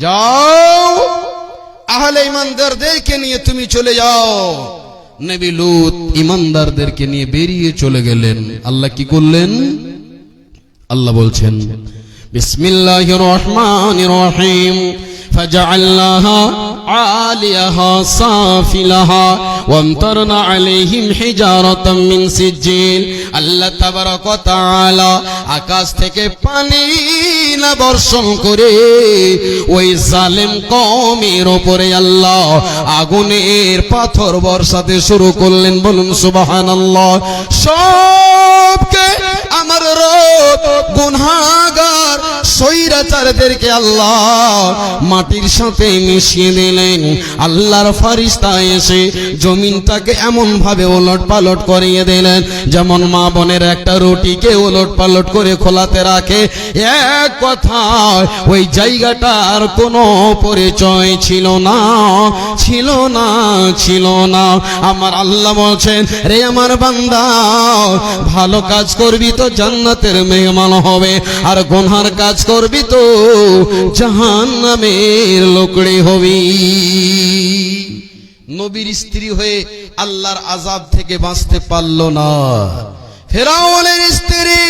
যাও আহলে ঈমানদারদেরকে নিয়ে তুমি চলে যাও। নবী লূত ঈমানদারদেরকে নিয়ে বেরিয়ে চলে গেলেন। আল্লাহ কি করলেন? আল্লাহ বলছেন বিসমিল্লাহির রহমানির রহিম فجعلناها عاليها سافلها وامطرنا عليهم حجارة من سجيل আল্লাহ তাবারক ওয়া তাআলা আকাশ থেকে পানি না বর্ষণ করে ওই জালেম কওমের উপরে আল্লাহ আগুনের পাথর বর্ষাতে শুরু করলেন। বলুন সুবহানাল্লাহ। সবকে আমার রব গুনাহগার সয়রাচারদেরকে আল্লাহ মাটির সাথে মিশিয়ে দিলেন। আল্লাহর ফেরেশতা এসে জমিনটাকে এমন ভাবে ওলট পালট করিয়ে দিলেন যেমন মা বোনের একটা রুটিকে ওলট পালট করে খোলাতে রাখে। এক কথায় ওই জায়গাটার কোনো পরিচয় ছিল না, ছিল না, ছিল না। আমার আল্লাহ বলছেন, রে আমার বান্দা, ভালো কাজ করবি তো জান্নাতের মেহমান হবে, আর গুনার কাজ করবি তো জাহান্নামের লোকড়ে হবি। নবীর স্ত্রী হয়ে আল্লাহর আযাব থেকে বাঁচতে পারল না। ফেরাউনের স্ত্রী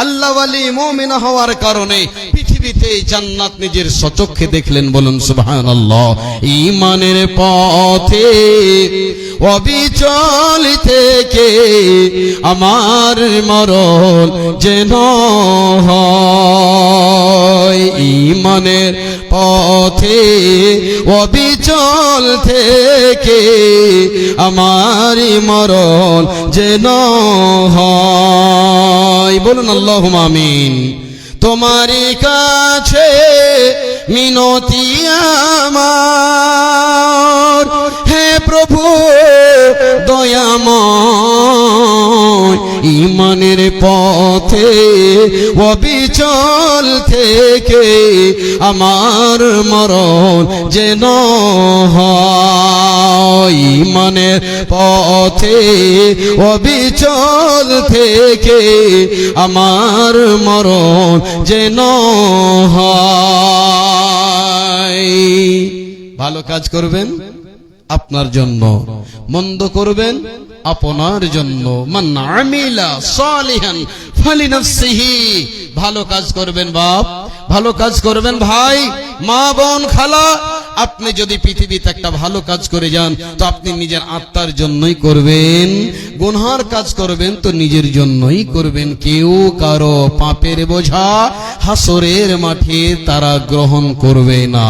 আল্লাহ ওয়ালি মুমিনা হওয়ার কারণে পৃথিবীতে জান্নাত নিজের স্বচক্ষে দেখলেন। বলুন সুবহানাল্লাহ। ঈমানের পথে অবিচল থেকে আমার মরণ যেন হয়। ঈমানের পথে অবিচল থেকে আমার মরণ যেন হয়। বলুন আল্লাহুম্মা আমিন। তোমারই কাছে মিনতি আমার, হে প্রভু দয়াময়, ঈমানের পথে অবিচল থেকে আমার মরণ যেন হয়। ঈমানের পথে অবিচল থেকে আমার মরণ যেন হয়। ভালো কাজ করবেন আপনার জন্য, মন্দ করবেন আপনার জন্য। মান আমিলা সালিহান ফালিনাফসিহি। ভালো কাজ করবেন বাপ, ভালো কাজ করবেন ভাই, মা বোন খালা। আপনি যদি পৃথিবীতে একটা ভালো কাজ করে যান তো আপনি নিজের আত্মার জন্যই করবেন, গুনার কাজ করবেন তো নিজের জন্যই করবেন। কেউ কারো পাপের বোঝা হাসরের মাঠে তারা গ্রহণ করবে না।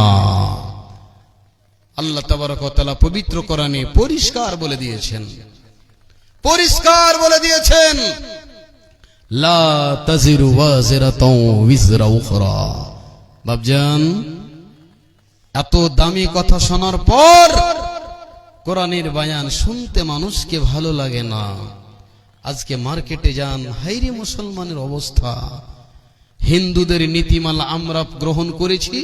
আল্লাহ তাবারক ওয়া তাআলা পবিত্র কোরআনে পরিষ্কার বলে দিয়েছেন, পরিষ্কার বলে দিয়েছেন, লা তাজিরু ওয়াজিরাতুন উযরা উখরা। বাপজান, এত দামি কথা শোনার পর কোরআনের বয়ান শুনতে মানুষকে ভালো লাগে না। আজকে মার্কেটে যান, হাইরে মুসলমানের অবস্থা। হিন্দুদের নীতিমালা আমরা গ্রহণ করেছি।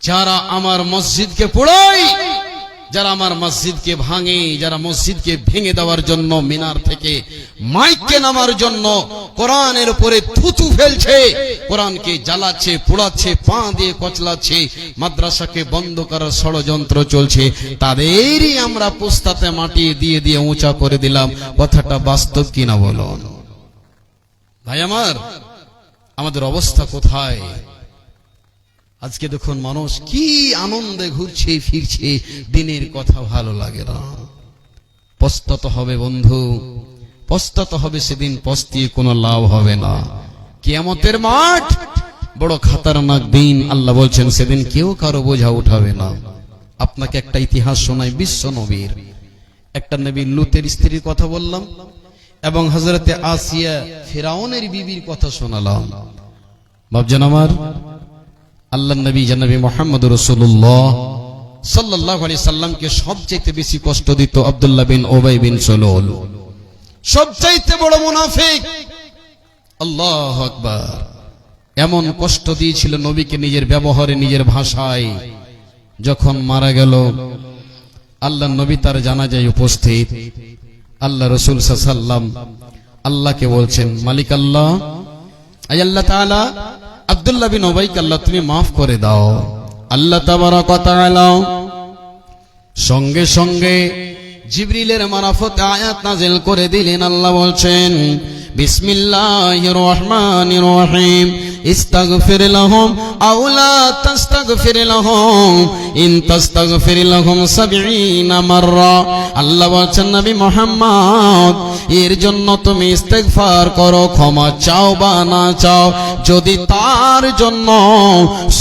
যারা আমার মসজিদকে পোড়ায়, যারা আমার মসজিদকে ভাঙে, যারা মসজিদকে ভেঙে দেওয়ার জন্য মিনার থেকে মাইকে নামার জন্য কোরআনের উপরে থুতু ফেলছে, কোরআনকে জ্বালাচ্ছে, পোড়াচ্ছে, পা দিয়ে কচলাচ্ছে, মাদ্রাসাকে বন্ধ করার ষড়যন্ত্র চলছে, তাদেরই আমরা পোস্তাতে মাটি দিয়ে দিয়ে উঁচা করে দিলাম। কথাটা বাস্তব কিনা বলুন ভাই আমার? আমাদের অবস্থা কোথায়? আজকে দেখুন মানুষ কি আনন্দে ঘুরছে ফিরছে, দিনের কথা ভালো লাগে না। পস্তাতে হবে বন্ধু, পস্তাতে হবে। সেদিন পস্তিয়ে কোনো লাভ হবে না। কিয়ামতের মাঠ বড় খতরনাক দিন। আল্লাহ বলছেন সেদিন কেউ কারো বোঝা উঠাবে না। আপনাকে একটা ইতিহাস শোনাই বিশ্ব নবীর। একটা নবী লূতের স্ত্রীর কথা বললাম এবং হযরতে আসিয়া ফিরাউনের বিবির কথা শোনালাম। বাপজান আমার, আল্লাহ নবী জানাবি মুহাম্মদ রাসূলুল্লাহ সাল্লাল্লাহু আলাইহি সাল্লামকে সবচেয়ে বেশি কষ্ট দিত আব্দুল্লাহ বিন উবাই বিন সালুল, সবচেয়ে বড় মুনাফিক। আল্লাহু আকবার। এমন কষ্ট দিয়েছিল নবীকে নিজের ব্যবহারে, নিজের ভাষায়। যখন মারা গেল, আল্লাহ নবী তার জানাজায় উপস্থিত। আল্লাহ রাসূল সাল্লাল্লাহু আলাইহি সাল্লাম আল্লাহকে বলছেন, মালিক আল্লাহ, আয় আল্লাহ তাআলা, আব্দুল্লাহ বিন উবাইকে আল্লাহ তুমি মাফ করে দাও। আল্লাহ তাবারাক ওয়া তাআলা সঙ্গে সঙ্গে জিবরিলের মারফতে আয়াত নাযিল করে দিলেন। আল্লাহ বলছেন, বিসমিল্লাহির রহমানির রহিম, ইস্তাগফির লাহুম আও লা তাস্তাগফির লাহুম ইন তাস্তাগফির লাহুম 70 মাররা। আল্লাহ বলছেন, নবী মুহাম্মদ, এর জন্য তুমি ইস্তেগফার করো, ক্ষমা চাও বা না চাও, যদি তার জন্য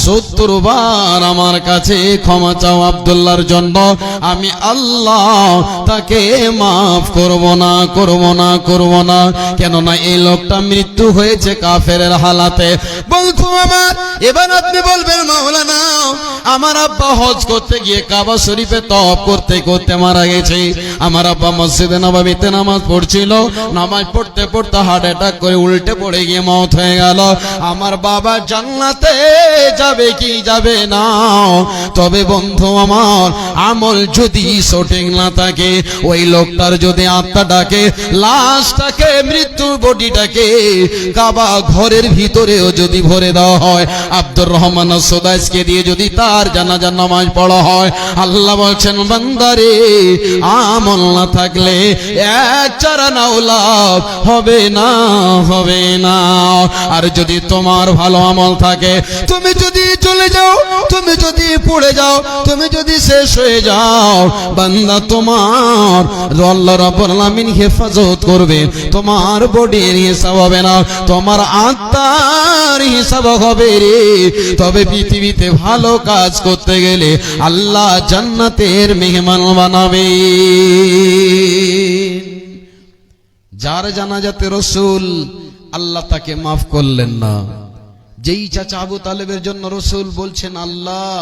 70 বার আমার কাছে ক্ষমা চাও আব্দুল্লাহর জন্য, আমি আল্লাহ তাকে মাফ করব না, করব না, করব না। কেননা এই লোকটা মৃত্যু হয়েছে কাফেরের হালাতে। বন্ধু আমার, এবার আপনি বলবেন, মাওলানা আমার আব্বা হজ করতে গিয়ে কাবা শরীফে তওয়াফ করতে করতে মারা গেছে, আমার আব্বা মসজিদে নববীতে নামাজ পড়ছিল, নামাজ পড়তে পড়তে হার্ট অ্যাটাক করে উল্টে পড়ে গিয়ে মওত হয়ে গেল, আমার বাবা জান্নাতে যাবে কি যাবে না? তবে বন্ধু আমার, আমল যদি সঠিক না থাকে, ওই লোকটার যদি আত্মাটাকে, লাশটাকে, মৃত্যুর বডিটাকে কাবা ঘরের ভিতরেও যদি ভরে দেওয়া হয়, আব্দুর রহমান সুদাইসকে দিয়ে যদি তার জানাজার নামাজ পড়া হয়, আল্লাহ বলছেন, বান্দারে আমল না থাকলে এক চারা নাও লাভ হবে না, হবে না। আর যদি তোমার ভালো আমল থাকে, তুমি যদি চলে যাও, তুমি যদি পড়ে যাও, তুমি যদি শেষ হয়ে যাও, বান্দা তোমার আল্লাহ রাব্বুল আলামিন হেফাজত করবে, তোমার বডির হিসাব হবে না, তোমার আত্মার হিসাব হবে রে। তবে পৃথিবীতে ভালো কাজ করতে গেলে আল্লাহ জান্নাতের মেহমান বানাবে। যার জানাজাতে রাসূল, আল্লাহ তাকে মাফ করলেন না। যেই চাচা আবু তালেবের জন্য রাসূল বলছেন আল্লাহ,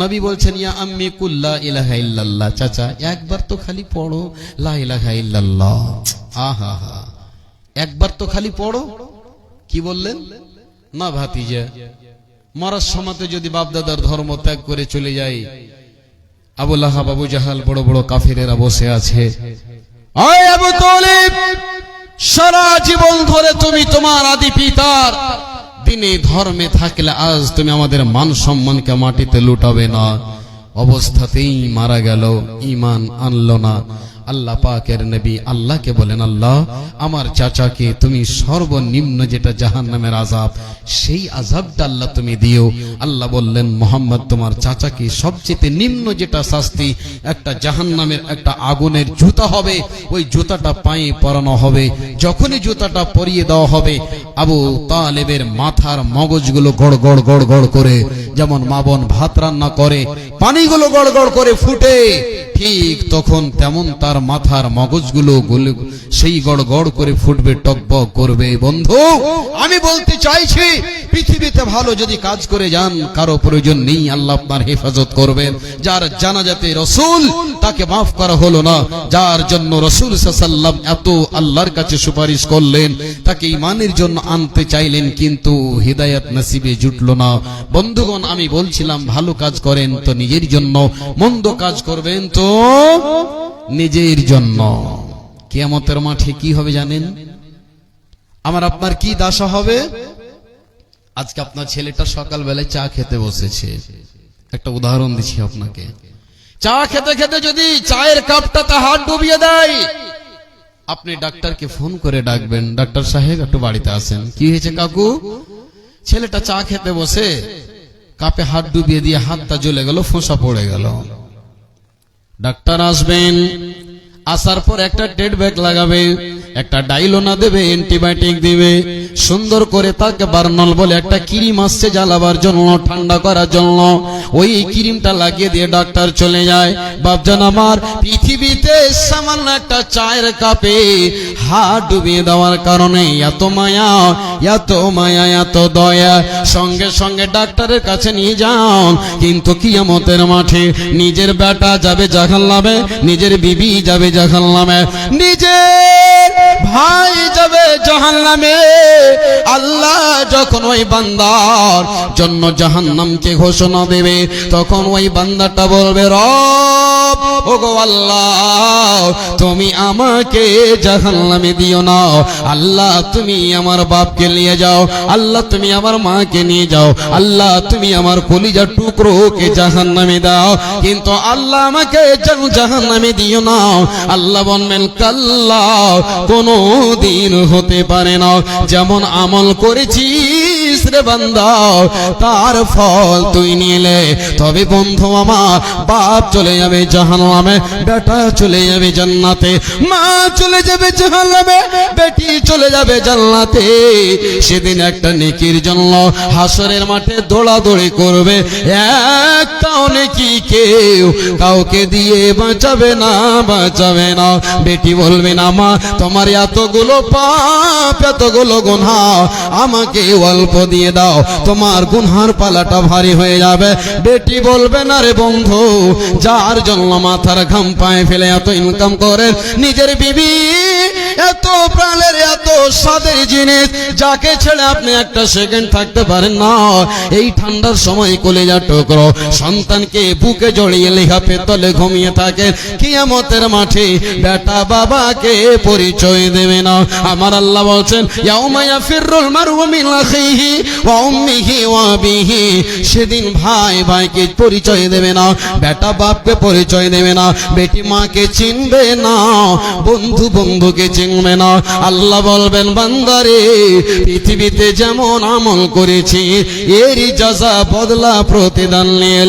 নবী বলছেন, ইয়া আম্মি কুল লা ইলাহা ইল্লাল্লাহ, চাচা একবার তো খালি পড়ো লা ইলাহা ইল্লাল্লাহ। আহা হা, একবার তো খালি পড়ো। কি বললেন? না ভাতিজা, মরার সময়তে যদি বাপদাদার ধর্ম ত্যাগ করে চলে যায়, আবু লাহাব, আবু জাহাল, বড় বড় কাফিরেরা বসে আছে, আয় আবু তালিব, সারা জীবন ধরে তুমি তোমার আদি পিতার দিনে ধর্মে থাকলে আজ তুমি আমাদের মান সম্মানকে মাটিতে লুটাবে না। অবস্থাতেই মারা গেল, ঈমান আনলো না। আল্লাহ পাকের নবী আল্লাহকে বলেন, আল্লাহ আমার চাচাকে তুমি সর্বনিম্ন যেটা জাহান্নামের আযাব, সেই আযাবটা আল্লাহ তুমি দিও। আল্লাহ বললেন, মুহাম্মদ তোমার চাচাকে সবচেয়ে নিম্ন যেটা শাস্তি, একটা জাহান্নামের একটা আগুনের জুতা হবে, ওই জুতাটা পায়ে পরানো হবে। যখনই জুতাটা পরিয়ে দেওয়া হবে, আবু তালেবের মাথার মগজগুলো গড় গড় গড় গড় করে, যেমন মা বোন ভাত রান্না করে পানিগুলো গড় গড় করে ফুটে, ঠিক তখন তেমন তার মাথার মগজগুলো সেই গড় গড় করে ফুটবে, টকবক করবে। বন্ধু, আমি বলতে চাইছি, পৃথিবীতে ভালো যদি কাজ করে যান, কারো প্রয়োজন নেই, আল্লাহ আপনার হেফাজত করবেন। যার জানাজাতে রাসূল, তাকে মাফ করা হলো না, যার জন্য রাসূল সাল্লাল্লাহু আলাইহি ওয়াসাল্লাম এত আল্লাহর কাছে সুপারিশ করলেন, তাকে ঈমানের জন্য আনতে চাইলেন, কিন্তু হিদায়াত নসিবে জুটলো না। বন্ধুগণ, আমি বলছিলাম, ভালো কাজ করেন তো নিজের জন্য, মন্দ কাজ করবেন তো নিজের জন্য। কিয়ামতের মাঠে কি হবে জানেন? আমার আপনার কি দশা হবে? আজকে আপনার ছেলেটা সকালবেলায় চা খেতে বসেছে, একটা উদাহরণ দিচ্ছি আপনাকে। চা খেতে খেতে যদি চায়ের কাপটাতে হাত ডুবিয়ে দেয়, আপনি ডাক্তারকে ফোন করে ডাকবেন, ডাক্তার সাহেব একটু বাড়িতে আসেন। কি হয়েছে কাকু? ছেলেটা চা খেতে বসে কাপে হাত ডুবিয়ে দিয়ে হাতটা জ্বলে গেল, ফোঁসা পড়ে গেল। ডাক্তার আসবেন, আসার পর একটা টেড ব্যাগ লাগাবে, একটা ডাইলোনা দেবে, অ্যান্টিবায়োটিক দিবে, সুন্দর করে তাকে বার্নল বলে একটা ক্রিম আসছে জ্বালাবার জন্য, ঠান্ডা করার জন্য, ওই ক্রিমটা লাগিয়ে দিয়ে ডাক্তার চলে যায়। বাপজান আমার, পৃথিবীতে সামান্য একটা চায়ের কাপে হাত ডুবিয়ে দেওয়ার কারণে এত মায়া, এত মায়া, এত দয়া, সঙ্গে সঙ্গে ডাক্তারের কাছে নিয়ে যাও। কিন্তু কিয়ামতের মাঠে নিজের বেটা যাবে জাহান্নামে, নিজের বিবি যাবে জাহান্নামে, নিজের ভাই যাবে জাহান্নামে। আল্লাহ যখন ওই বান্দার জন্য জাহান্নামকে ঘোষণা দেবে, তখন ওই বান্দাটা বলবে, রব ওগো আল্লাহ, তুমি আমাকে জাহান্নামে দিও না। আল্লাহ তুমি আমার বাপকে নিয়ে যাও, আল্লাহ তুমি আমার মাকে নিয়ে যাও, আল্লাহ তুমি আমার কলিজার টুকরোকে জাহান্নামে দাও, কিন্তু আল্লাহ আমাকে জাহান্নামে দিও না। আল্লাহ বলবেন, কাল্লা, কোনো দিন হতে পারে না। যেমন আমল করেছিস রে বান্দা, তার ফল তুই নিলে। তবে বন্ধু আমার, বাপ চলে যাবে জাহান্নামে, বেটা চলে যাবে জান্নাতে, মা চলে যাবে জাহান্নামে, বেটি চলে যাবে জান্নাতে। সেদিন একটা নেকির জন্য হাসরের মাঠে দৌড়াদৌড়ি করবে, একটাও নেকি কেউ কাউকে দিয়ে বাঁচাবে না, বাঁচাবে না। বেটি বলবে না, মা তোমার এতগুলো পাপ, এতগুলো গুনাহ, আমাকে অল্প দিয়ে দাও, তোমার গুনহার পালাটা ভারী হয়ে যাবে। বেটি বলবে না, রে বন্ধু, যার জন্য মাথার ঘাম পায়ে ফেলে এত ইনকাম করে, নিজের বিবি এত প্রাণের এত স্বাদের জিনিস, যাকে ছেড়ে আপনি একটা সেকেন্ড থাকতে পারেন না, এই ঠান্ডার সময় কলেজা টুকরো সন্তানকে বুকে জড়িয়ে লেখাপে তলে ঘুমিয়ে থাকে, কিয়ামতের মাঠে বেটা বাবাকে পরিচয় দেবে না। আমার আল্লাহ বলছেন, ইয়াউমা ইয়াফিরুল মারউ মিন আখিহি ওয়া উম্মিহি ওয়া আবিহি, সেদিন ভাই ভাইকে পরিচয় দেবে না, বেটা বাপকে পরিচয় দেবে না, বেটি মাকে চিনবে না, বন্ধু বন্ধুকে চিনবে না। আল্লাহ বলবেন, বান্দারে, পৃথিবীতে যেমন আমল করেছি এরই জাযা বদলা প্রতিদান নিয়ে।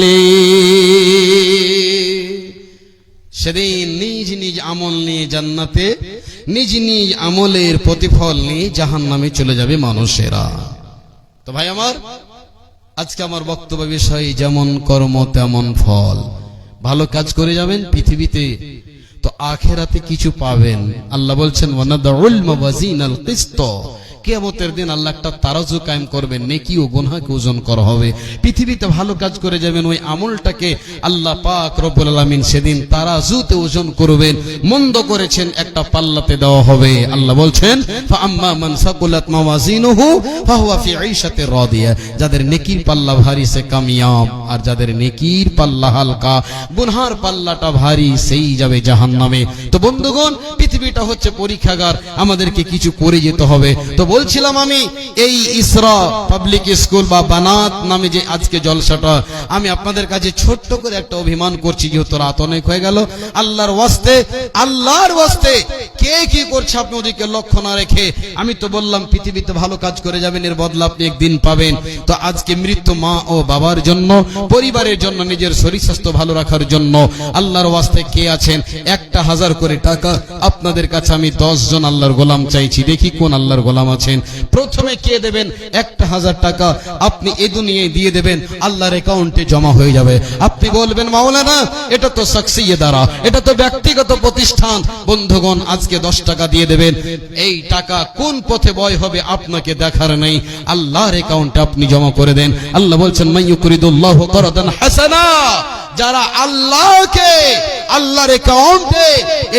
সেদিন নিজ নিজ আমল নিয়ে জান্নাতে, নিজ নিজ আমলের প্রতিফল নিয়ে জাহান্নামে চলে যাবে মানুষেরা। তো ভাই আমার, আজকে আমার বক্তব্য বিষয়, যেমন কর্ম তেমন ফল। ভালো কাজ করে যাবেন পৃথিবীতে, তো আখিরাতে কিছু পাবেন। আল্লাহ বলছেন, ওয়ানাদাউল মাওয়াজিনাল কিসত, কিয়ামতের দিন আল্লাহ একটা তারাজু কায়েম করবেন, নেকি ও গুনাহকে ওজন করা হবে। পৃথিবীতে ভালো কাজ করে যাবেন, ওই আমলটাকে আল্লাহ পাক রব্বুল আলামিন সেদিন তারাজুতে ওজন করবেন, মন্দ করেছেন একটা পাল্লাতে দেওয়া হবে। আল্লাহ বলছেন, ফাআম্মা মান সাকুলাত মাওয়াজিনুহু ফাহুয়া ফি ঈশাতির রাদিয়া, যাদের নেকির পাল্লা ভারী সে কামিয়াব, আর যাদের নেকির পাল্লা হালকা, গুনাহর পাল্লাটা ভারী, সেই যাবে জাহান্নামে। তো বন্ধুগণ, পৃথিবীটা হচ্ছে পরীক্ষাগার, আমাদেরকে কিছু করে যেতে হবে। তো বলছিলাম আমি, এই ইসরা পাবলিক স্কুল বা বানাত নামে যে আজকে জলসাটা, আমি আপনাদের কাছে ছোট্ট করে একটা অভিমান করছি, যেহেতু রাত অনেক হয়ে গেল। আল্লাহর ওয়াস্তে, আল্লাহর ওয়াস্তে কে কি করছে আপনি ওদিকে লক্ষ্য না রেখে, আমি তো বললাম পৃথিবীতে ভালো কাজ করে যাবেন, এর বদলা আপনি একদিন পাবেন। তো আজকে মৃত্যু মা ও বাবার জন্য, পরিবারের জন্য, নিজের শরীর স্বাস্থ্য ভালো রাখার জন্য আল্লাহর ওয়াস্তে কে আছেন, 1000 করে টাকা আপনাদের কাছে আমি 10 জন আল্লাহর গোলাম চাইছি, দেখি কোন আল্লাহর গোলাম আছেন। প্রথমে কে দেবেন 1000 টাকা, আপনি এই দুনিয়ায় দিয়ে দেবেন, আল্লাহর অ্যাকাউন্টে জমা হয়ে যাবে। আপনি বলবেন, মাওলানা এটা তো শখসিয়ে দ্বারা, এটা তো ব্যক্তিগত প্রতিষ্ঠান। বন্ধুগণ, আজকে 10 টাকা দিয়ে দেবেন, এই টাকা কোন পথে ব্যয় হবে আপনাকে দেখার নেই, আল্লাহর অ্যাকাউন্টে আপনি জমা করে দেন। আল্লাহ বলছেন, মাইয়ুকরিদুল্লাহু করদান হাসানা, যারা আল্লাহকে, আল্লাহর অ্যাকাউন্টে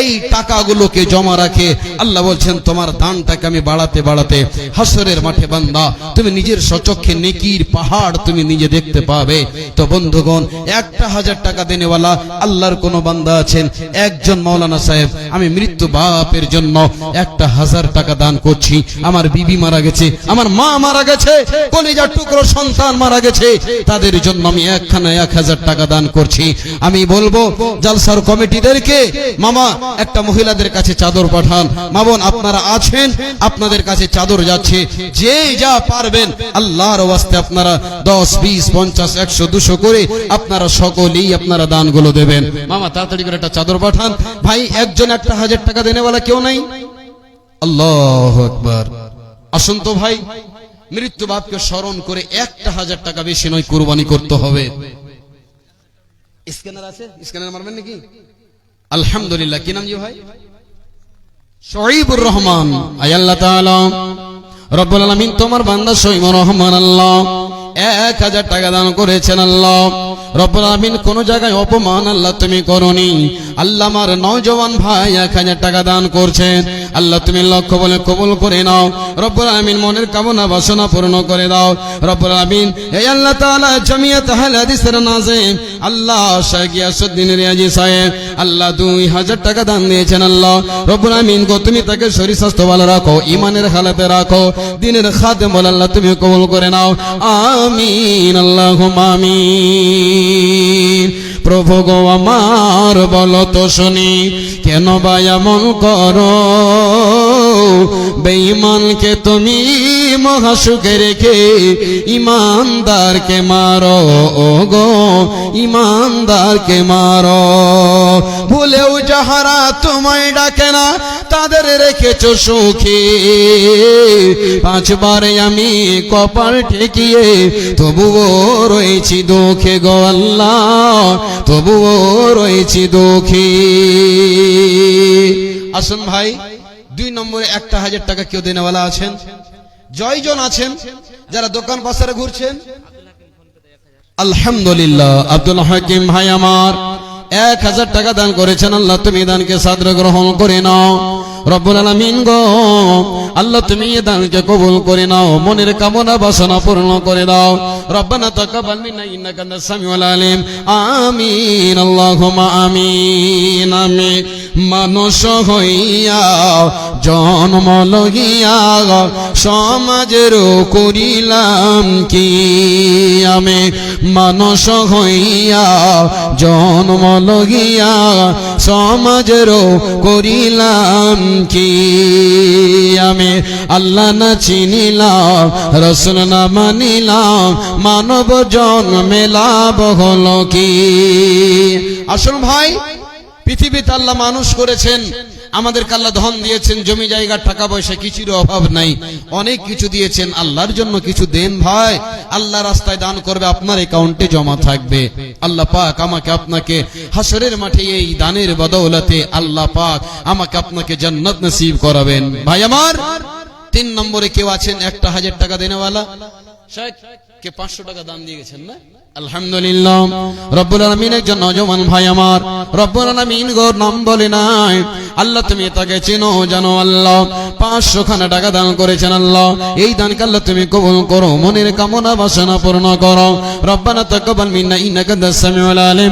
এই টাকাগুলোকে জমা রাখে, আল্লাহ বলছেন তোমার দানটাকে আমি বাড়াতে বাড়াতে হাসরের মাঠে বান্দা তুমি নিজের স্বচক্ষে নেকির পাহাড় তুমি নিজে দেখতে পাবে। তো বন্ধুগণ, 1000 টাকা দেনেওয়ালা আল্লাহর কোন বান্দা আছেন? একজন মাওলানা সাহেব, আমি মৃত্যু বাপের জন্য 1000 টাকা দান করছি, আমার বিবি মারা গেছে, আমার মা মারা গেছে, কলিজার টুকরো সন্তান মারা গেছে, তাদের জন্য আমি 1000 টাকা দান করছি। আমি বলবো জালসার কমিটিদেরকে, মামা একটা মহিলাদের কাছে চাদর পাঠান, মা বোন আপনারা আছেন, আপনাদের কাছে চাদর যাচ্ছে, যে যা পারবেন আল্লাহর ওয়াস্তে আপনারা 10, 20, 50, 100, 200 করে আপনারা সকলেই আপনারা দানগুলো দেবেন। মামা তাড়াতাড়ি করে একটা চাদর পাঠান। ভাই একজন 1000 টাকা দেনেওয়ালা কেউ নাই? আল্লাহু আকবার। আসুন তো ভাই, মৃত্যু বাপকে স্মরণ করে 1000 টাকা বেশি নয়, কুরবানি করতে হবে। স্ক্যানার আছে? স্ক্যানার মারবেন নাকি? আলহামদুলিল্লাহ। কি নাম জি ভাই? শহীবুর রহমান। আয় আল্লাহ তাআলা রব্বুল আলামিন তোমার বান্দা শহীবুর রহমান আল্লাহ 1000 টাকা দান করেছেন। আল্লাহ রব্বুল আলামিন কোন জায়গায় অপমান আল্লাহ তুমি করনি। আল্লাহ আমার নওজওয়ান ভাই 1000 টাকা দান করছেন, আল্লাহ তুমি লক্ষ্য বলে কবুল করে নাও রব্বুল আলামিন মনের কামনা বাসনা পূর্ণ করে দাও রব্বুল আলামিন এই আল্লাহ তাআলা জামিয়াত আহলে হাদিসের নাজিম আল্লাহ শাইখ গিয়াসউদ্দিন রিয়াজি সাহেব আল্লাহ 2000 টাকা দান দিয়েছেন আল্লাহ রব্বুল আলামিন গো তুমি তাকে শরীর স্বাস্থ্য ভালো রাখো ঈমানের হালাতে রাখো দ্বীনের খাদেম বলে আল্লাহ তুমি কবুল করে নাও আমিন আল্লাহুম্মা আমিন প্রভু গো আমার বলো তো শুনি কেন বা এমন করো বেঈমানকে তুমি মহাসুখে রেখে ঈমানদারকে মারো ও গো ঈমানদারকে মারো ভুলেও যাহারা তোমায় ডাকে না তাদের রেখেছো সুখে পাঁচবারে আমি কপাল ঠেকিয়ে তবুও রয়েছি দুঃখে গো আল্লাহ তবুও রয়েছি দুঃখী আসুন ভাই 2 নম্বরে 1000 টাকা কেউ দেনেওয়ালা আছেন জয়জন আছেন যারা দোকান বাজারে ঘুরছেন আলহামদুলিল্লাহ আব্দুল হাকিম ভাই আমার 1000 টাকা দান করেছেন আল্লাহ তুমি দানকে সাদর গ্রহণ করে নাও রব্বুল আলামিন গো আল্লাহ তুমি এই দানকে কবুল করে নাও মনের কামনা বাসনা পূর্ণ করে দাও রব্বানা তাকাব্বাল মিন্না ইন্নাকা আনতাস সামিউল আলিম আমিন আল্লাহুম্মা আমিন আমিন মানুষ হইয়া জন্ম লইয়া সমাজের করিলাম কি আমি মানুষ হইয়া জন্ম লইয়া সমাজের করিলাম কি আমি আল্লাহ না চিনিলাম রাসূল না মানিলাম মানব জন্মে লাভ হলো কি আসল ভাই পৃথিবীতে আল্লাহ মানুষ করেছেন আমাদেরকে আল্লাহ ধন দিয়েছেন জমি জায়গা টাকা পয়সা কিছুর অভাব নাই অনেক কিছু দিয়েছেন আল্লাহর জন্য কিছু দেন ভাই আল্লাহ রাস্তায় দান করবে আপনার অ্যাকাউন্টে জমা থাকবে আল্লাহ পাক আমাকে আপনাকে হাসরের মাঠে এই দানের বদৌলতে আল্লাহ পাক আমাকে আপনাকে জান্নাত নসিব করাবেন ভাই আমার 3 নম্বরে কেউ আছেন 1000 টাকা দেনেওয়ালা শেখ কে 500 টাকা দান দিয়ে গেছেন না আলহামদুলিল্লাহ রব্বুল আলামিন একজন নওজওয়ান ভাই আমার রব্বুল আলামিন গো নাম বলে নাই আল্লাহ তুমি তাকে চেনো জানো আল্লাহ 500 খানা টাকা দান করেছেন আল্লাহ এই দানকে আল্লাহ তুমি কবুল করো মনের কামনা বাসনা পূর্ণ করো রব্বানা তাকাব্বাল মিন্না ইন্নাকা আনতাস সামিউল আলিম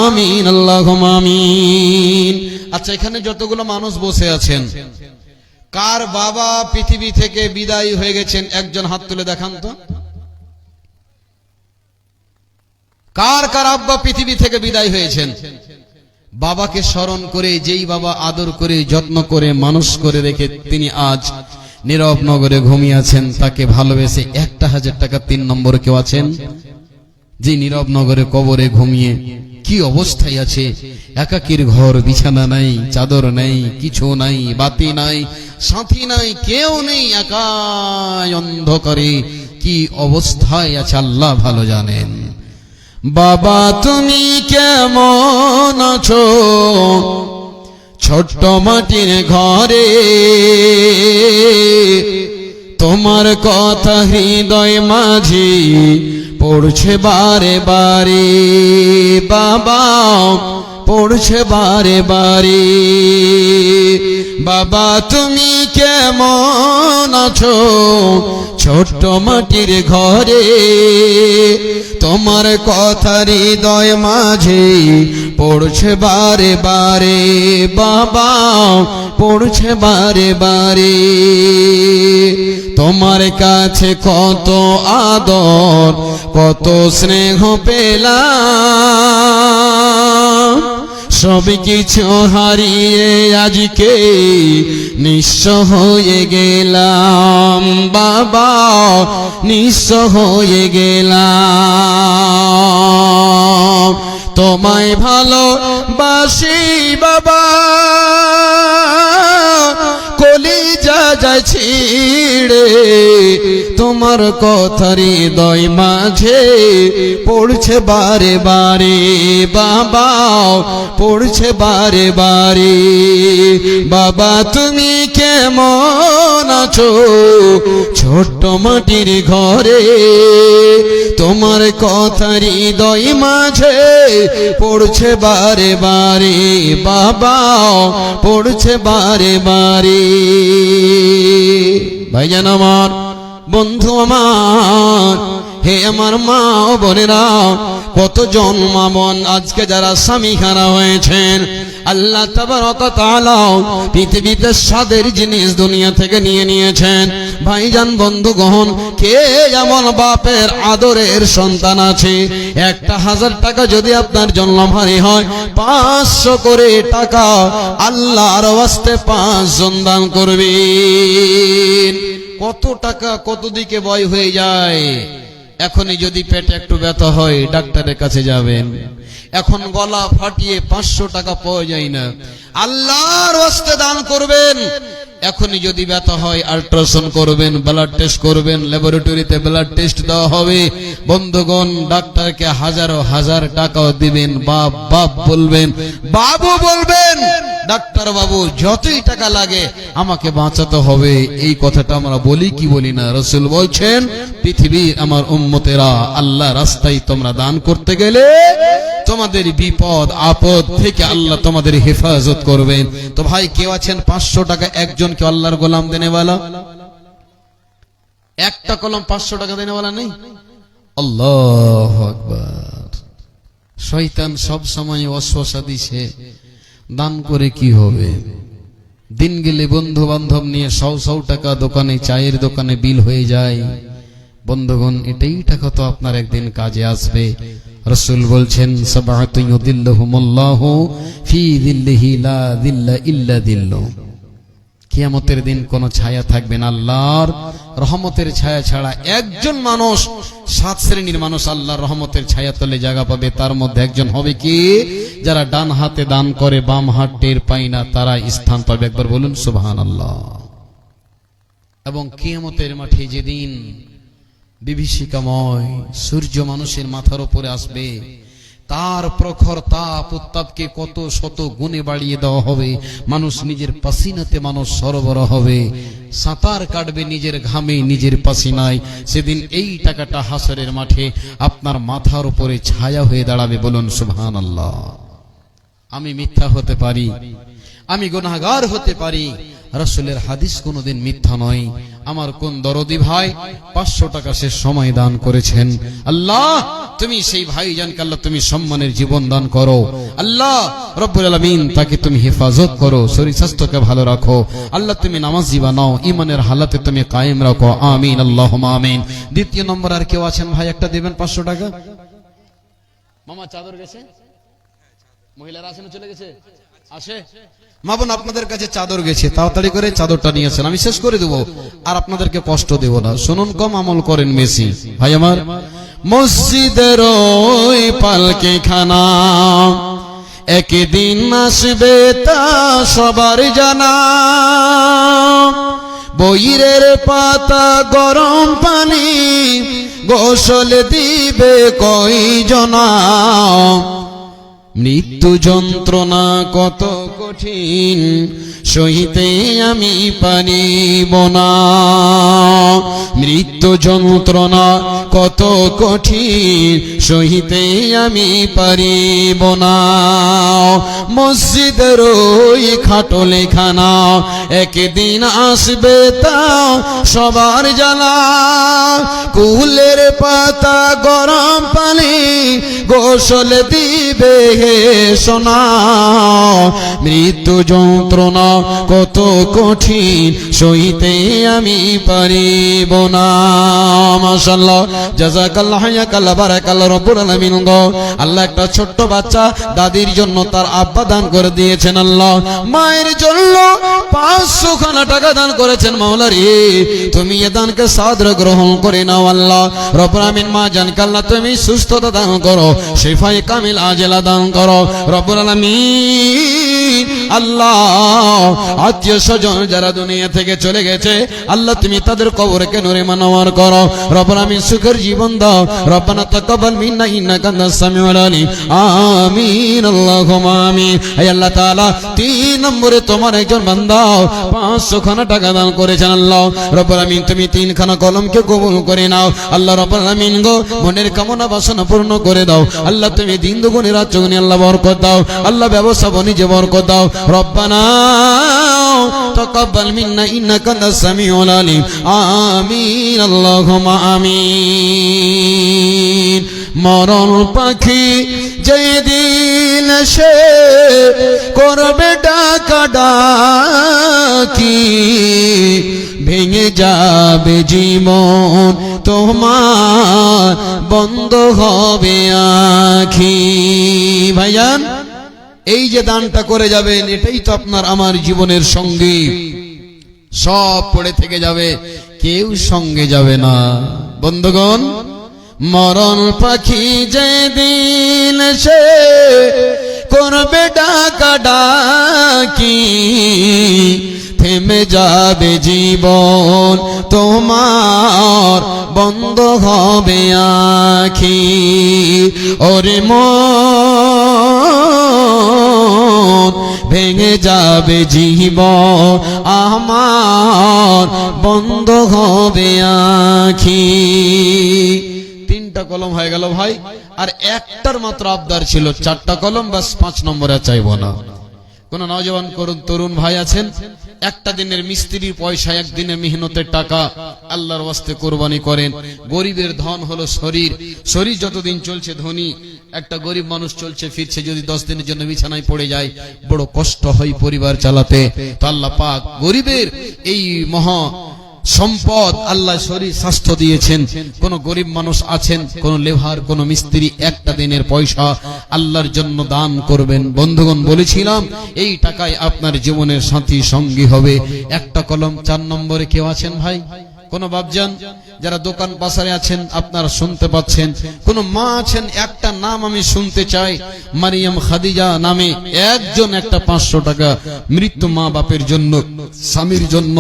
আমিন আল্লাহুম্মা আমিন আচ্ছা এখানে যতগুলো মানুষ বসে আছেন কার বাবা পৃথিবী থেকে বিদায় হয়ে গেছেন একজন হাত তুলে দেখান তো কার কার আব্বা পৃথিবী থেকে বিদায় হয়েছেন বাবাকে স্মরণ করে যেই বাবা আদর করে যত্ন করে মানুষ করে রেখে তিনি আজ নীরব নগরে ঘুমিয়ে আছেন তাকে ভালোবেসে 1000 টাকা 3 নম্বর কেউ আছেন যে নীরব নগরে কবরে ঘুমিয়ে কি অবস্থায় আছে একাকীর ঘর বিছানা নাই চাদর নাই কিছু নাই বাতি নাই সাথী নাই কেউ নেই একাই অন্ধকারে কি অবস্থায় আছে আল্লাহ ভালো জানেন বাবা তুমি কেমন আছো ছোট্ট মাটির ঘরে তোমার কথা হৃদয় মাঝে পড়ছে বারে বারে বাবা পড়ছে বারে বারে বাবা তুমি কেমন আছো ছোট্ট মাটির ঘরে তোমার কথা হৃদয় মাঝে পড়ছে বারে বারে বাবা পড়ছে বারে বারে তোমার কাছে কত আদর কত স্নেহ পেলাম সব কিছু হারিয়ে আজকে নিঃস্ব হয়ে গেলাম বাবা নিঃস্ব হয়ে গেলাম তোমায় ভালোবাসি বাবা কলিজা যায় ছিড়ে তোমার কথা হৃদয় মাঝে পড়ছে বারে বারে বাবা, পড়ছে বারে বারে। বাবা তুমি কেমন আছো ছোট্ট মাটির ঘরে, তোমার কথা হৃদয় মাঝে পড়ছে বারে বারে বাবা, পড়ছে বারে বারে। ভাইজান আমার, বন্ধু আমার, হে আমার মা ও বোনেরা, কতজন মা বোন আজকে যারা স্বামীহারা হয়েছেন, আল্লাহ তাবারক ওয়া তাআলা পৃথিবীতে স্বাদের জিনিস দুনিয়া থেকে নিয়ে নিয়েছেন। ভাইজান বন্ধুগণ, কে এমন বাপের আদরের সন্তান আছে, একটা 1000 টাকা যদি আপনার জন্মভারি হয়, 500 করে টাকা আল্লাহর ওয়াস্তে 5 জন দান করবেন। কত টাকা কত দিকে বয় হয়ে যায়। এখনই যদি পেটে একটু ব্যথা হয় ডাক্তারের কাছে যাবেন, এখন গলা ফাটিয়ে 500 টাকা পাওয়া যায় না, আল্লাহর ওয়াস্তে দান করবেন। এখনই যদি ব্যথা হয় আল্ট্রাসাউন্ড করবেন, ব্লাড টেস্ট করবেন, ল্যাবরেটরিতে ব্লাড টেস্ট দেওয়া হবে। বন্ধুগণ, ডাক্তারকে হাজারো হাজার টাকাও দিবেন, বাপ বাপ বলবেন, বাবু বলবেন, ডাক্তার বাবু যতই টাকা লাগে আমাকে বাঁচাতে হবে। এই কথাটা আমরা বলি কি বলি না? রাসূল বলছেন, পৃথিবীর আমার উম্মতেরা, আল্লাহ রাস্তায় তোমরা দান করতে গেলে তোমাদের বিপদ আপদ থেকে আল্লাহ তোমাদের হেফাজত করবেন। তো ভাই, কেউ আছেন 500 টাকা একজনকে আল্লাহর গোলাম দেনেওয়ালা? একটা কলম 500 টাকা দেনেওয়ালা নেই? আল্লাহু আকবার। শয়তান সব সময় ওয়াসওয়াসা দিছে, দান করে কি হবে? দিন গেলে বন্ধু বান্ধব নিয়ে 100 টাকা দোকানে, চায়ের দোকানে বিল হয়ে যায়। বন্ধুগণ, এটাই টাকা তো আপনার একদিন কাজে আসবে। রাসূল বলছেন, সাবআতুন ইউদিল্লুহুমুল্লাহু ফি যিল্লিহি লা যিল্লা ইল্লা যিল্লু। কিয়ামতের দিন কোন ছায়া থাকবে না আল্লাহর রহমতের ছায়া ছাড়া। একজন মানুষ, 7 শ্রেণীর মানুষ আল্লাহর রহমতের ছায়া তলে জায়গা পাবে। তার মধ্যে একজন হবে কি? যারা ডান হাতে দান করে বাম হাত টের পায় না, তারা স্থান পাবে। একবার বলুন সুবহানাল্লাহ। এবং কিয়ামতের মাঠে যেদিন বিভীষিকাময় সূর্য মানুষের মাথার উপরে আসবে, তার প্রখর তাপ উত্তাপকে কত শত গুণে বাড়িয়ে দেওয়া হবে। মানুষ নিজের পাসিনাতে মানুষ সরবরাহ হবে, সাঁতার কাটবে নিজের ঘামে, নিজের পাসিনায়। সেদিন এই টাকাটা হাসরের মাঠে আপনার মাথার উপরে ছায়া হয়ে দাঁড়াবে। বলুন সুবহানাল্লাহ। আমি মিথ্যা হতে পারি, আমি গুনাহগার হতে পারি, রাসূলের হাদিস কোনোদিন মিথ্যা নয়। আমার কোন দরদি ভাই 500 টাকা সে সময় দান করেছেন। আল্লাহ, তুমি সেই ভাইজানকে আল্লাহ তুমি সম্মানের জীবন দান করো। আল্লাহ রব্বুল আলামিন তাকে তুমি হেফাজত করো, শরীর স্বাস্থ্যকে ভালো রাখো। আল্লাহ তুমি নামাজি বানাও, ঈমানের হালাতে তুমি কায়েম রাখো। আমিন, আল্লাহুম্মা আমিন। দ্বিতীয় নম্বর, আর কেউ আছেন ভাই? একটা দিবেন 500 টাকা। মামা চাদর গেছে? মহিলারা আছেন? চলে গেছে? আসে মা বোন, আপনাদের কাছে চাদর গেছে, তাড়াতাড়ি করে চাদরটা নিয়েছেন। আমি শেষ করে দেব, আর আপনাদেরকে কষ্ট দেব না। শুনুন কম, আমল করেন বেশি। ভাই আমার, মসজিদের ওই পালকে খানা একদিন আসবে, তা সবার জানা। বইরের পাতা গরম পানি গোসল দিবে কয়জনা। মৃত্যু যন্ত্রণা কত কঠিন সহিতে আমি পারিব না। মৃত্যু যন্ত্রণা কত কঠিন সহিতে আমি পারিব না। মসজিদের ওই খাটলে খানা একদিন আসবে, তা সবার জ্বালা। কুলের পাতা গরম পানি গোসল দিবে হে সোনা। মৃত্যু যন্ত্রণা কত কঠিন সইতে আমি পারিব না। মাশাআল্লাহ, জাযাকাল্লাহ, হায়াকাল্লাহ, বারাকাল্লাহ রব্বুল আলামিন গো। আল্লাহ একটা ছোট্ট বাচ্চা দাদির জন্য তার আব্বা দান করে দিয়েছেন। আল্লাহ মায়ের জন্য 500 খানা টাকা দান করেছেন। মাওলা রে, তুমি এ দানকে সাদরে গ্রহণ করে নাও। আল্লাহ রব্বুল আলামিন মা জানকে আল্লাহ তুমি সুস্থতা দান করো, শিফায়ে কামিল আজেলা দান করো রব্বুল আলামিন। আল্লাহ আত্মীয় স্বজন যারা দুনিয়া থেকে চলে গেছে আল্লাহ তুমি তাদের কবরকে নূরে মানওয়ার করো রব্বুল আমিন সুখের জীবন দাও রব্বানা তাকাব্বাল মিন্না ইন্নাকা আনতাস সামিউল আলিম আমিন আল্লাহুম্মা আমিন হে আল্লাহ তাআলা 3 নম্বরে তোমার একজন বান্দা 500 খানা টাকা দান করেছেন আল্লাহ রব্বুল আমিন তুমি 3 খানা কলমকে কবুল করে নাও আল্লাহ রব্বুল আমিন গো মনের কামনা বাসনা পূর্ণ করে দাও আল্লাহ তুমি দিন দুগুণে রাত চৌগুণে আল্লাহ বরকত দাও আল্লাহ ব্যবসা বাণিজ্যে বরকত দাও রব্বানা তাকাব্বাল মিন্না ইন্নাকা আনতাস সামিউল আলিম আমিন আল্লাহুম্মা আমিন মরণ পাখি যেদিন সে করবে ডাকা ডাকি ভেঙে যাবে জীবন তোমার বন্ধ হবে আখি ভাইজান এই যে দানটা করে যাবেন এটাই তো আপনার আমার জীবনের সঙ্গী সব পড়ে থেকে যাবে কেউ সঙ্গে যাবে না বন্ধুগণ মরণ পাখি যেদিন সে করবে ডাকা ডাকি থেমে যাবে জীবন তোমার বন্ধ হবে আখি ওরে মন ভেঙে যাবে জীবন আমার বন্ধ হবে আখি 3টা কলম হয়ে গেল ভাই আর একটার মাত্র আবদার ছিল 4টা কলম বাস 5 নম্বরে চাইবো না কোন নওজওয়ান তরুণ ভাই আছেন একটা দিনের মিস্ত্রির পয়সা একদিনের মেহনতের টাকা আল্লাহর ওয়াস্তে কুরবানি করেন গরিবের ধন হলো শরীর শরীর যতদিন চলছে ধনী একটা গরিব মানুষ চলছে ফিরছে যদি 10 দিনের জন্য বিছানায় পড়ে যায় বড় কষ্ট হয় পরিবার চালাতে তো আল্লাহ পাক গরিবের এই মহা সম্পদ আল্লাহ শরীর স্বাস্থ্য দিয়েছেন কোন গরিব মানুষ আছেন কোন লেভার কোন মিস্ত্রি একটা দিনের পয়সা আল্লাহর জন্য দান করবেন বন্ধুগণ বলেছিলাম এই টাকায় আপনার জীবনের সাথী সঙ্গী হবে একটা কলম 4 নম্বরে কেউ আছেন ভাই কোন বাপজান যারা দোকান পাশারে আছেন আপনারা শুনতে পাচ্ছেন কোন মা আছেন একটা নাম আমি শুনতে চাই মারিয়াম খাদিজা নামে একজন একটা 500 টাকা মৃত্যু মা বাপের জন্য স্বামীর জন্য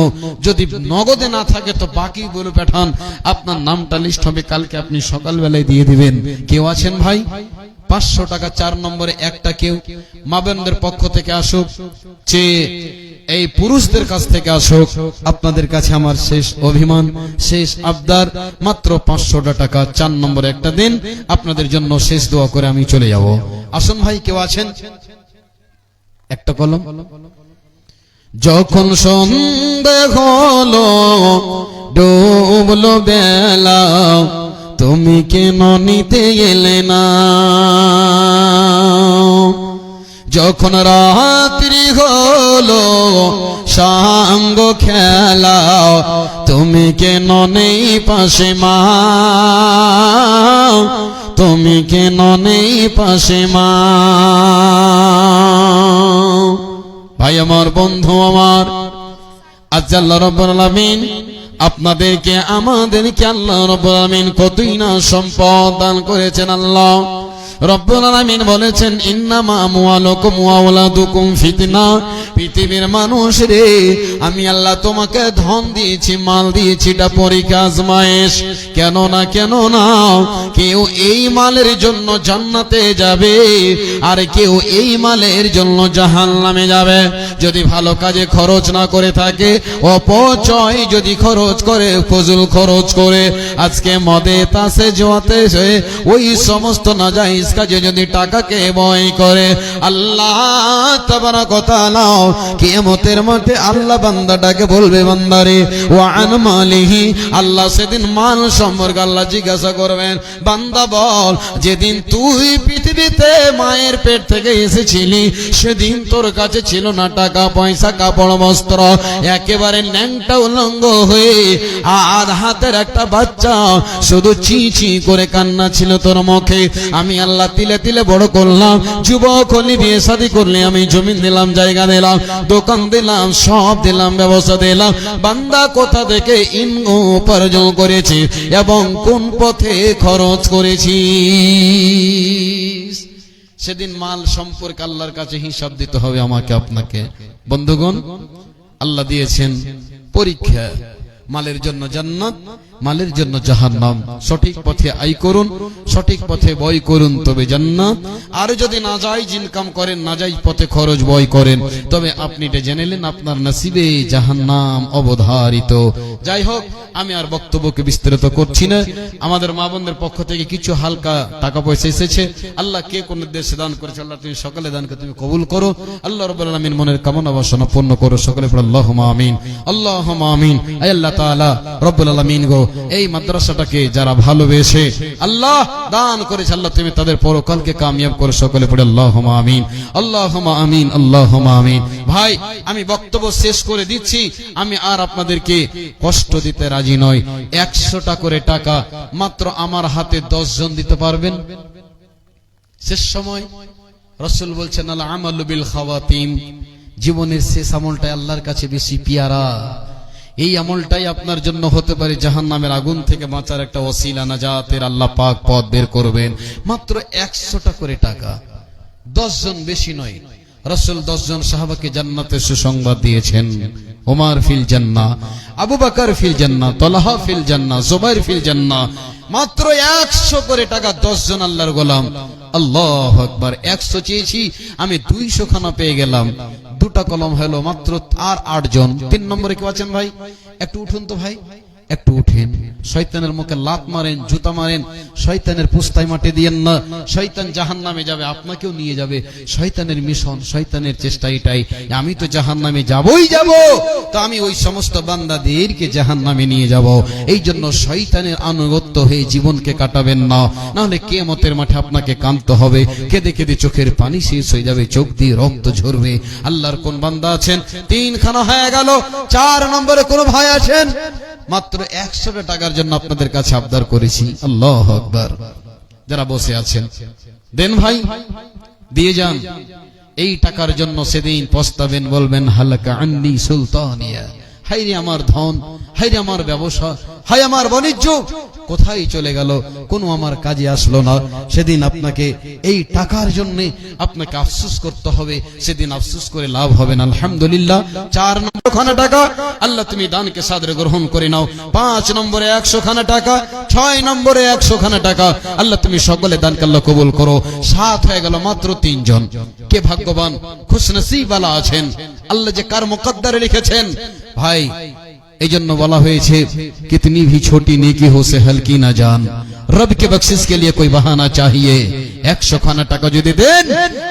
যদি নগদে না থাকে তো বাকি বলে পাঠান আপনার নামটা লিস্ট হবে কালকে আপনি সকালবেলায় দিয়ে দিবেন কেউ আছেন ভাই 500 টাকা 4 নম্বরে একটা কেউ মা বোনদের পক্ষ থেকে আসুক চেয়ে এই পুরুষদের কাছ থেকে আসুক আপনাদের কাছে আমার শেষ অভিমান শেষ আবদার মাত্র 500 টাকা 4 নম্বরে একটা দিন আপনাদের জন্য শেষ দোয়া করে আমি চলে যাব আসুন ভাই কেউ আছেন একটা কলম যখন সন্ধ্যা হলো ডুবলো বেলা তুমি কেন নিতে এলে না যখন রাত্রি হলো সাঙ্গ খেলা তুমি কেন নেই পাশে মা তুমি কেন নেই পাশে মা ভাই আমার বন্ধু আমার আজ আল্লাহ রাব্বুল আলামিন আপনাদেরকে আমাদেরকে আল্লাহ রাব্বুল আলামিন কতই না সম্পদ দান করেছেন আল্লাহ রব্বুল আলামিন বলেছেন ইন্নামা আমওয়ালুকুম ওয়া আওলাদুকুম ফিতনা পৃথিবীর মানুষ রে আমি আল্লাহ তোমাকে ধন দিয়েছি মাল দিয়েছি এটা পরীক্ষা আজমাইশ কেন না কেউ এই মালের জন্য জান্নাতে যাবে আর কেউ এই মালের জন্য জাহান্নামে যাবে যদি ভালো কাজে খরচ না করে থাকে অপচয় যদি খরচ করে ফজল খরচ করে আজকে মদে তাসে জুয়াতে ওই সমস্ত নাজায়েজ কাজে যদি টাকাকে ব্যয় করে আল্লাহ তাবারাক ওয়া তাআলা কিয়ামতের মাঠে আল্লাহ বান্দাটাকে বলবে বান্দারে ওয়া আন মালিহি আল্লাহ সেদিন মাল সম্পর্কে আল্লাহ জিজ্ঞাসা করবেন বান্দা বল যেদিন তুই পৃথিবীতে মায়ের পেট থেকে এসেছিলি সেদিন তোর কাছে ছিল না টাকা পয়সা কাপড় বস্ত্র একেবারে ন্যাংটা উলঙ্গ হয়ে আর হাতের একটা বাচ্চা শুধু চি চি করে কান্না ছিল তোর মুখে আমি আল্লাহ তিলে তিলে বড় করলাম যুবক হলি বিয়ে শাদী করলে আমি জমি দিলাম জায়গা দিলাম দোকান দিলাম সব দিলাম ব্যবস্থা দিলাম বান্দা কোথা থেকে ইনকাম উপার্জন করেছি এবং কোন পথে খরচ করেছি সেদিন মাল সম্পর্কে আল্লাহর কাছে হিসাব দিতে হবে আমাকে আপনাকে। বন্ধুগণ, আল্লাহ দিয়েছেন পরীক্ষা, মালের জন্য জান্নাত, মালের জন্য জাহান্নাম। সঠিক পথে আয় করুন, সঠিক পথে ব্যয় করুন, তবে জান্নাত। আর যদি নাজায়েজ ইনকাম করেন, নাজায়েজ পথে খরচ ব্যয় করেন, তবে আপনি এটা জেনেলেন আপনার নসিবে জাহান্নাম অবধারিত। যাই হোক, আমি আর বক্তব্যকে বিস্তারিত করছি না। আমাদের মা বোনদের পক্ষ থেকে কিছু হালকা টাকা পয়সা এসেছে। আল্লাহ কে কোন দেশে দান করেছে, আল্লাহ তুমি সকলে দানকে তুমি কবুল করো। আল্লাহ রাব্বুল আলামিন মনের কামনা বাসনা পূর্ণ করো। সকলে পড়ো আল্লাহুম্মা আমিন, আল্লাহুম্মা আমিন। আয় আল্লাহ তাআলা রব্বুল আলামিন গো, এই মাদ্রাসাটাকে যারা ভালোবেসে আল্লাহ দান করেছে, আল্লাহ তুমি তাদের পরকালকে কামিয়াব করো। সকলে পড়ে আল্লাহুম্মা আমিন, আল্লাহুম্মা আমিন, আল্লাহুম্মা আমিন। ভাই, আমি বক্তব্য শেষ করে দিচ্ছি। আমি আর আপনাদেরকে কষ্ট দিতে রাজি নয়। 100টা করে টাকা মাত্র আমার হাতে 10 জন দিতে পারবেন? শেষ সময় রাসূল বলছেন আল আমালু বিল খাওয়াতিম, জীবনের শেষ আমলটাই আল্লাহর কাছে বেশি পিয়ারা। এই আমলটাই আপনার জন্য হতে পারে জাহান্নামের আগুন থেকে বাঁচার একটা ওসিলা, নাজাতের আল্লাহ পাক পথ বের করবেন। মাত্র 100টা করে টাকা, 10 জন, বেশি নয়। রাসূল 10 জন সাহাবাকে জান্নাতের সুসংবাদ দিয়েছেন। ওমর ফিল জান্নাহ, আবু বকর ফিল জান্নাহ, তালহা ফিল জান্নাহ, জুবাইর ফিল জান্নাহ। মাত্র 100 করে টাকা, 10 জন আল্লাহর গোলাম। আল্লাহু আকবার। 100 চেয়েছি, আমি 200 খানা পেয়ে গেলাম। 2টা কলম হলো মাত্র আর 8 জন। 3 নম্বরে কেউ আছেন ভাই? একটু উঠুন তো ভাই, একটু উঠেন। শয়তানের মুখে লাত মারেন, জুতা মারেন, শয়তানের পুস্তায় মাটি দিয়েন না। শয়তান জাহান্নামে যাবে, আপনাকেও নিয়ে যাবে। শয়তানের মিশন, শয়তানের চেষ্টা এটাই, আমি তো জাহান্নামে যাবই যাব, তো আমি ওই সমস্ত বান্দাদেরকে জাহান্নামে নিয়ে যাব। এই জন্য শয়তানের আনুগত্য হয়ে জীবনকে কাটাবেন না, নাহলে কিয়ামতের মাঠে আপনাকে কাঁদতে হবে। কেঁদে কেঁদে চোখের পানি শেষ হয়ে যাবে, চোখ দিয়ে রক্ত ঝরবে। আল্লাহর কোন বান্দা আছেন? 3 খানা হয়ে গেল। 4 নম্বরে কোন ভাই আছেন? মাত্র 100 টাকার জন্য আপনাদের কাছে আবদার করেছি। আল্লাহু আকবার। যারা বসে আছেন দেন ভাই, দিয়ে যান। এই টাকার জন্য সেদিন পস্তাবেন, বলবেন হালাকা আন্নি সুলতানিয়া। হায়রে আমার ধন, হায়রে আমার ব্যবসা, হায় আমার বাণিজ্য কোথায় চলে গেল, কোনো আমার কাজে আসলো না। সেদিন আপনাকে এই টাকার জন্য আপনাকে আফসোস করতে হবে। সেদিন আফসোস করে লাভ হবে না। আলহামদুলিল্লাহ। 4 নম্বর খানা টাকা, আল্লাহ তুমি দানকে সাদরে গ্রহণ করে নাও। 5 নম্বরে 100 খানা টাকা, 6 নম্বরে 100 খানা টাকা, আল্লাহ তুমি সকলে দানকে আল্লাহ কবুল করো। 7 হয়ে গেল। মাত্র 3 জন। কে ভাগ্যবান, খুশনসিব वाला আছেন, আল্লাহ যে কার মুকদ্দরে লিখেছেন। ভাই, এই জন্য বলা হয়েছে কিতনি ভি ছোটি নেকি হো সে হলকি না জান, রব কে বখশিশ কে লিয়ে কোই বাহানা চাহিয়ে। 100 খানা টাকা যদি দেন,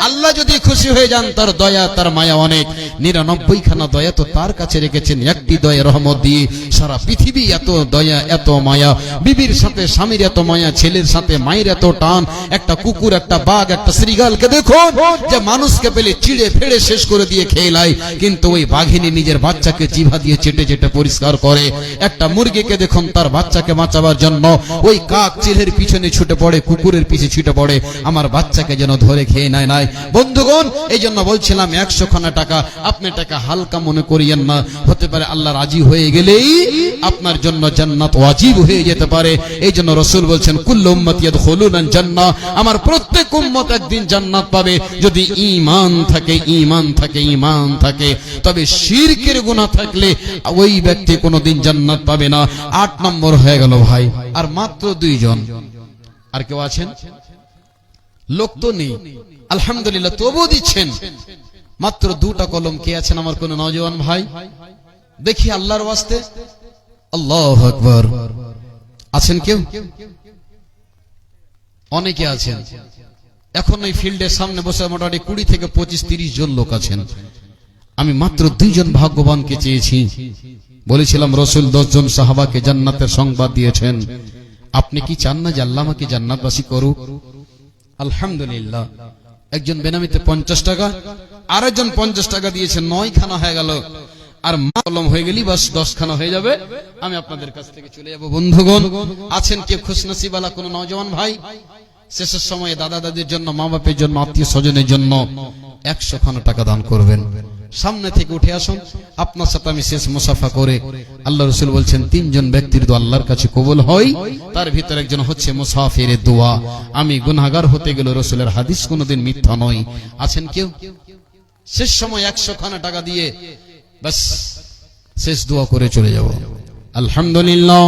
আল্লাহ যদি খুশি হয়ে যান, তার দয়া, তার মায়া অনেক। 99 খানা দয়া তো তার কাছে রেখেছেন। একটি দয়া রহমত দিয়ে সারা পৃথিবী এত দয়া, এত মায়া। বিবির সাথে স্বামীর এত মায়া, ছেলের সাথে মায়ের এত টান। একটা কুকুর, একটা বাঘ, একটা শ্রীগালকে দেখুন যে মানুষকে পেলে চিড়ে ফেড়ে শেষ করে দিয়ে খেয়ে লাই, কিন্তু ওই বাঘিনী নিজের বাচ্চাকে জিভা দিয়ে চেটে চেটে পরিষ্কার করে। একটা মুরগিকে দেখুন, তার বাচ্চাকে বাঁচাবার জন্য ওই কাক চিলের পিছনে ছুটে পড়ে, কুকুরের পিছে ছুটে পড়ে, আমার বাচ্চাকে যেন ধরে খেয়ে নেয় নাই। বন্ধুগণ, এই জন্য বলছিলাম 100 খানা টাকা, আপনি টাকা হালকা মনে করিয়েন না। হতে পারে আল্লাহ রাজি হয়ে গেলেই আপনার জন্য জান্নাত ওয়াজিব হয়ে যেতে পারে। এই জন্য রাসূল বলছেন কুল্লু উম্মতি ইয়াদখুলুনাল জান্নাহ, আমার প্রত্যেক উম্মত একদিন জান্নাত পাবে যদি ঈমান থাকে, ঈমান থাকে, ঈমান থাকে। তবে শিরকের গুনাহ থাকলে ওই ব্যক্তি কোনোদিন জান্নাত পাবে না। 8 নম্বর হয়ে গেল ভাই। আর মাত্র 2 জন। আর কেউ আছেন? লোক তো নেই, আলহামদুলিল্লাহ, তবুও দিচ্ছেন। মাত্র 2টা কলম। কে আছেন আমার কোন নওজোয়ান ভাই? দেখি আল্লাহর ওয়াস্তে। আল্লাহু আকবার। আছেন কেউ? অনেকে আছেন। এখন এই ফিল্ডের সামনে বসে মোটামুটি 20 থেকে 25-30 জন লোক আছেন। আমি মাত্র 2 জন ভাগ্যবানকে চেয়েছি। বলেছিলাম রাসূল 10 জন সাহাবাকে জান্নাতের সংবাদ দিয়েছেন। আপনি কি চান না যে আল্লাহ আমাকে জান্নাতবাসী করুক? আলহামদুলিল্লাহ। একজন বেনামিতে 50 টাকা, আরেকজন 50 টাকা দিয়েছেন। 9 খানা হয়ে গেল। আর কলম হয়ে গেলি বাস 10 খানা হয়ে যাবে। আমি আপনাদের কাছ থেকে চলে যাব। বন্ধুগণ, আছেন কে খুশনসিব वाला কোন নওজোয়ান ভাই? শেষের সময়ে দাদা দাদির জন্য, মা বাপের জন্য, আত্মীয় স্বজনের জন্য 100 খানা টাকা দান করবেন। সামনে থেকে উঠে আসুন, আপনার সাথে আমি শেষ মুসাফা করে। আল্লাহ রাসূল বলছেন 3 জন ব্যক্তির দোয়া আল্লাহর কাছে কবুল হয়, তার ভিতরে একজন হচ্ছে মুসাফিরের দোয়া। আমি গুনাহগার হতে গেলে রাসূলের হাদিস কোনোদিন মিথ্যা নয়। আছেন কেউ? শেষ সময় 100 খানা টাকা দিয়ে বাস শেষ দোয়া করে চলে যাব। আলহামদুলিল্লাহ।